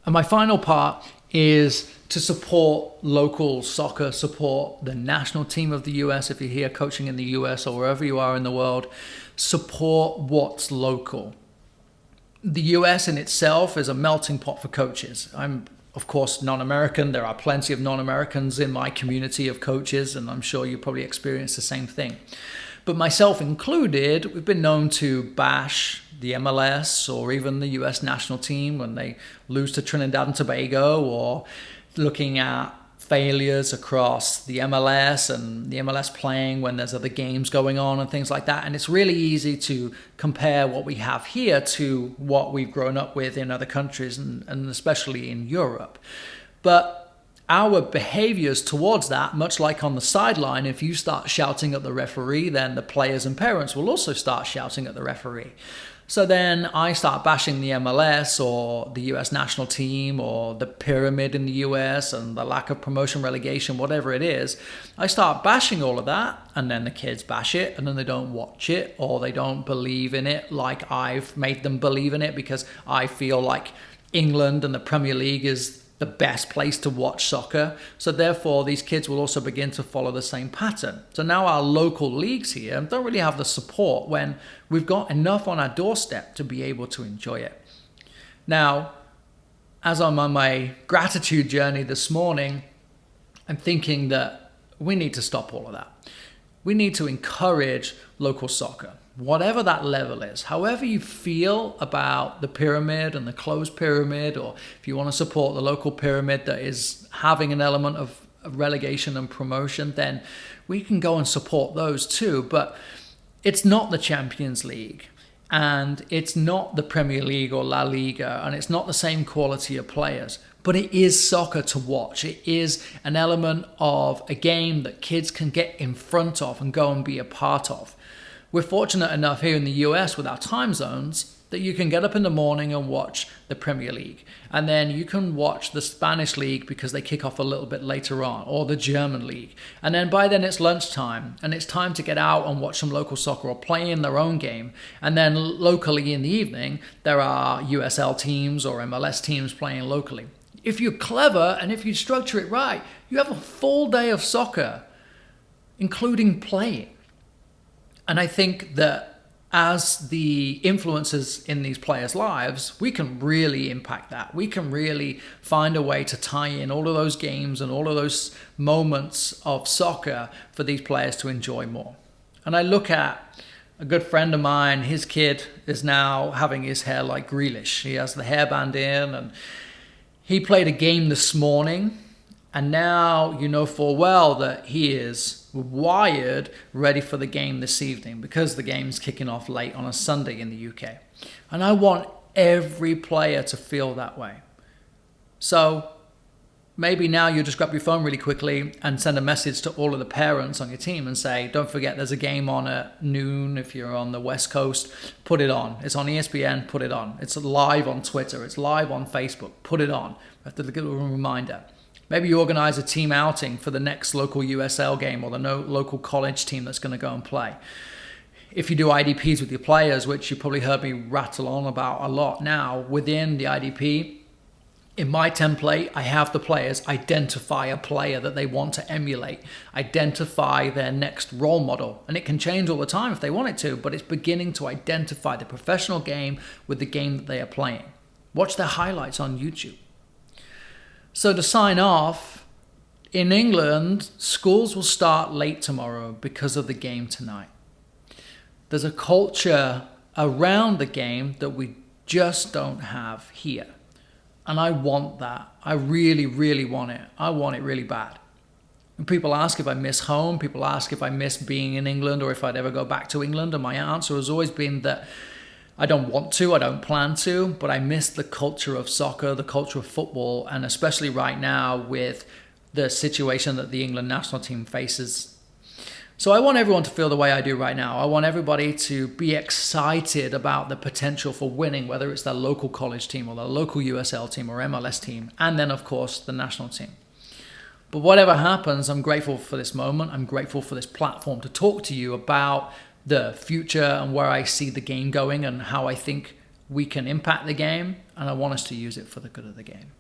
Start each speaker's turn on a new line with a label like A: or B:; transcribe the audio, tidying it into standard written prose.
A: And my final part is to support local soccer, support the national team of the US if you're here coaching in the US or wherever you are in the world. Support what's local. The US in itself is a melting pot for coaches. I'm, of course, non-American. There are plenty of non-Americans in my community of coaches, and I'm sure you probably experience the same thing. But myself included, we've been known to bash the MLS or even the US national team when they lose to Trinidad and Tobago, or looking at failures across the MLS and the MLS playing when there's other games going on and things like that. And it's really easy to compare what we have here to what we've grown up with in other countries and especially in Europe. But our behaviors towards that, much like on the sideline, if you start shouting at the referee, then the players and parents will also start shouting at the referee. So then I start bashing the MLS or the US national team or the pyramid in the US and the lack of promotion, relegation, whatever it is. I start bashing all of that, and then the kids bash it, and then they don't watch it or they don't believe in it like I've made them believe in it, because I feel like England and the Premier League is the best place to watch soccer. So therefore, these kids will also begin to follow the same pattern. So now our local leagues here don't really have the support when we've got enough on our doorstep to be able to enjoy it. Now, as I'm on my gratitude journey this morning, I'm thinking that we need to stop all of that. We need to encourage local soccer, whatever that level is. However you feel about the pyramid and the closed pyramid, or if you want to support the local pyramid that is having an element of relegation and promotion, then we can go and support those too. But it's not the Champions League, and it's not the Premier League or La Liga, and it's not the same quality of players. But it is soccer to watch. It is an element of a game that kids can get in front of and go and be a part of. We're fortunate enough here in the US with our time zones that you can get up in the morning and watch the Premier League. And then you can watch the Spanish League because they kick off a little bit later on, or the German League. And then by then it's lunchtime and it's time to get out and watch some local soccer or play in their own game. And then locally in the evening, there are USL teams or MLS teams playing locally. If you're clever and if you structure it right, you have a full day of soccer, including playing. And I think that as the influencers in these players' lives, we can really impact that. We can really find a way to tie in all of those games and all of those moments of soccer for these players to enjoy more. And I look at a good friend of mine, his kid is now having his hair like Grealish. He has the hairband in, and he played a game this morning, and now you know full well that he is wired, ready for the game this evening, because the game's kicking off late on a Sunday in the UK. And I want every player to feel that way. So maybe now you just grab your phone really quickly and send a message to all of the parents on your team and say, don't forget there's a game on at noon if you're on the West Coast. Put it on. It's on ESPN, put it on. It's live on Twitter. It's live on Facebook. Put it on. I have to give a reminder. Maybe you organize a team outing for the next local USL game or the local college team that's going to go and play. If you do IDPs with your players, which you probably heard me rattle on about a lot now, within the IDP, in my template, I have the players identify a player that they want to emulate, identify their next role model. And it can change all the time if they want it to, but it's beginning to identify the professional game with the game that they are playing. Watch their highlights on YouTube. So to sign off, in England, schools will start late tomorrow because of the game tonight. There's a culture around the game that we just don't have here. And I want that. I really, really want it. I want it really bad. And people ask if I miss home. People ask if I miss being in England or if I'd ever go back to England. And my answer has always been that I don't want to, I don't plan to, but I miss the culture of soccer, the culture of football, and especially right now with the situation that the England national team faces. So I want everyone to feel the way I do right now. I want everybody to be excited about the potential for winning, whether it's their local college team or their local USL team or MLS team, and then of course the national team. But whatever happens, I'm grateful for this moment. I'm grateful for this platform to talk to you about the future and where I see the game going and how I think we can impact the game, and I want us to use it for the good of the game.